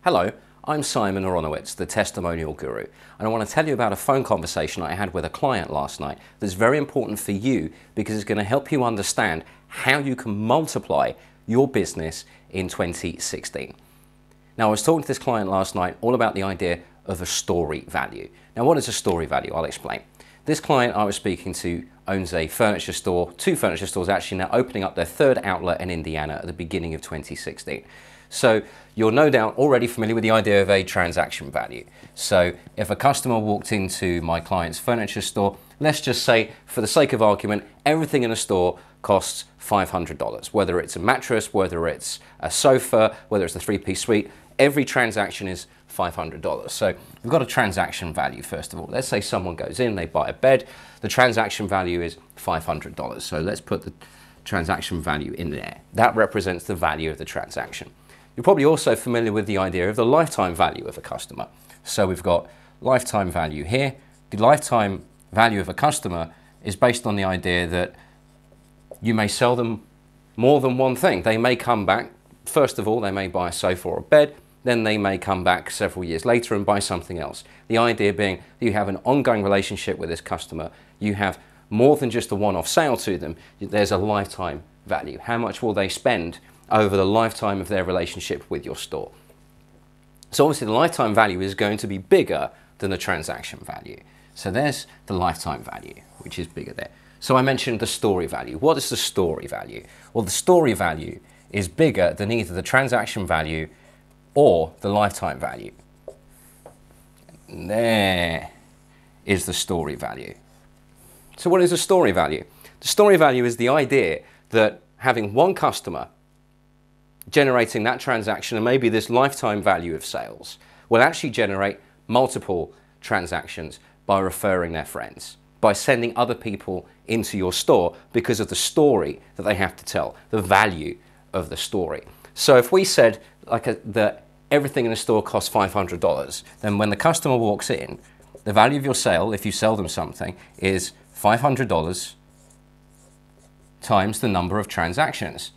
Hello, I'm Simon Aronowitz, the Testimonial Guru, and I want to tell you about a phone conversation I had with a client last night that's very important for you because it's going to help you understand how you can multiply your business in 2016. Now, I was talking to this client last night all about the idea of a story value. Now, what is a story value? I'll explain. This client I was speaking to owns a furniture store, two furniture stores actually, now opening up their third outlet in Indiana at the beginning of 2016. So you're no doubt already familiar with the idea of a transaction value. So if a customer walked into my client's furniture store, let's just say, for the sake of argument, everything in a store costs $500. Whether it's a mattress, whether it's a sofa, whether it's a three-piece suite, every transaction is $500. So we've got a transaction value, first of all. Let's say someone goes in, they buy a bed, the transaction value is $500. So let's put the transaction value in there. That represents the value of the transaction. You're probably also familiar with the idea of the lifetime value of a customer. So we've got lifetime value here. The lifetime value of a customer is based on the idea that you may sell them more than one thing. They may come back. First of all, they may buy a sofa or a bed. Then they may come back several years later and buy something else. The idea being that you have an ongoing relationship with this customer. You have more than just a one-off sale to them. There's a lifetime value. How much will they spend over the lifetime of their relationship with your store? So obviously the lifetime value is going to be bigger than the transaction value. So there's the lifetime value, which is bigger there. So I mentioned the story value. What is the story value? Well, the story value is bigger than either the transaction value or the lifetime value. And there is the story value. So what is a story value? The story value is the idea that having one customer generating that transaction and maybe this lifetime value of sales will actually generate multiple transactions by referring their friends, by sending other people into your store because of the story that they have to tell, the value of the story. So if we said that everything in the store costs $500, then when the customer walks in, the value of your sale, if you sell them something, is $500 times the number of transactions,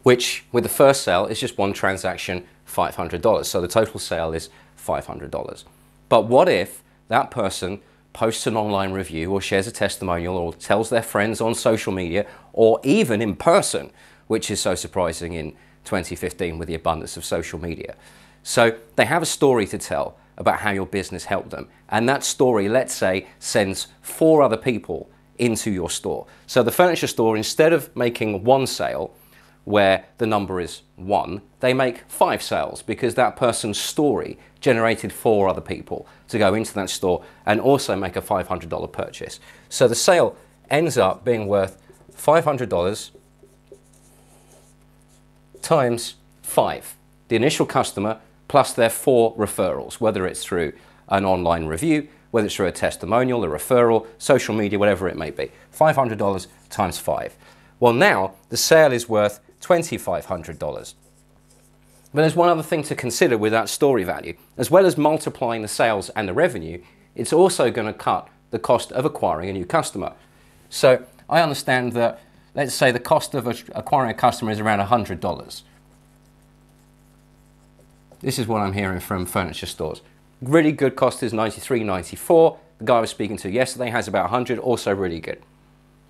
which with the first sale is just one transaction, $500. So the total sale is $500. But what if that person posts an online review or shares a testimonial or tells their friends on social media or even in person, which is so surprising in 2015 with the abundance of social media. So they have a story to tell about how your business helped them. And that story, let's say, sends 4 other people into your store. So the furniture store, instead of making one sale, where the number is 1, they make 5 sales because that person's story generated 4 other people to go into that store and also make a $500 purchase. So the sale ends up being worth $500 times 5. The initial customer plus their 4 referrals, whether it's through an online review, whether it's through a testimonial, a referral, social media, whatever it may be. $500 times 5. Well, now the sale is worth $2,500. But there's one other thing to consider with that story value. As well as multiplying the sales and the revenue, it's also going to cut the cost of acquiring a new customer. So I understand that, let's say the cost of acquiring a customer is around $100. This is what I'm hearing from furniture stores. Really good cost is $93, $94. The guy I was speaking to yesterday has about $100, also really good.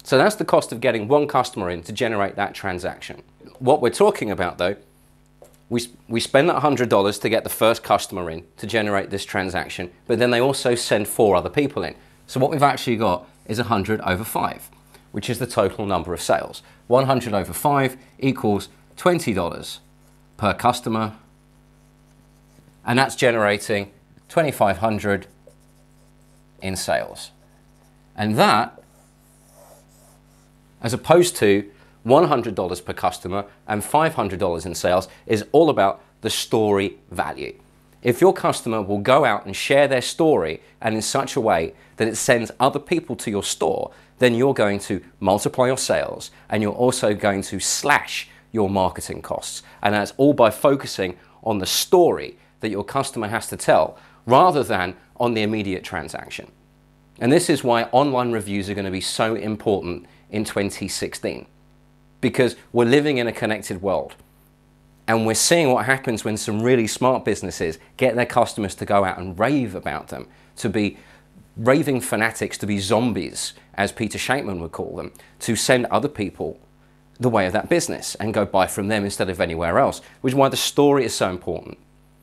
So that's the cost of getting one customer in to generate that transaction. What we're talking about though, we spend that $100 to get the first customer in to generate this transaction, but then they also send 4 other people in. So what we've actually got is 100 over 5, which is the total number of sales. 100 over 5 equals $20 per customer, and that's generating $2,500 in sales. And that, as opposed to $100 per customer and $500 in sales, is all about the story value. If your customer will go out and share their story and in such a way that it sends other people to your store, then you're going to multiply your sales and you're also going to slash your marketing costs. And that's all by focusing on the story that your customer has to tell rather than on the immediate transaction. And this is why online reviews are going to be so important in 2016, because we're living in a connected world. And we're seeing what happens when some really smart businesses get their customers to go out and rave about them, to be raving fanatics, to be zombies, as Peter Shankman would call them, to send other people the way of that business and go buy from them instead of anywhere else, which is why the story is so important.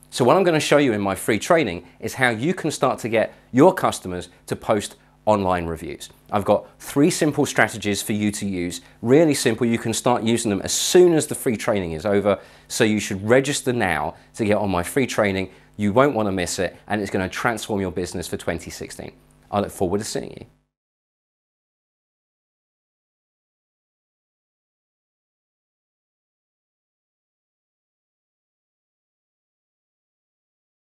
So what I'm going to show you in my free training is how you can start to get your customers to post online reviews. I've got 3 simple strategies for you to use, really simple. You can start using them as soon as the free training is over, so you should register now to get on my free training. You won't want to miss it, and it's going to transform your business for 2016. I look forward to seeing you.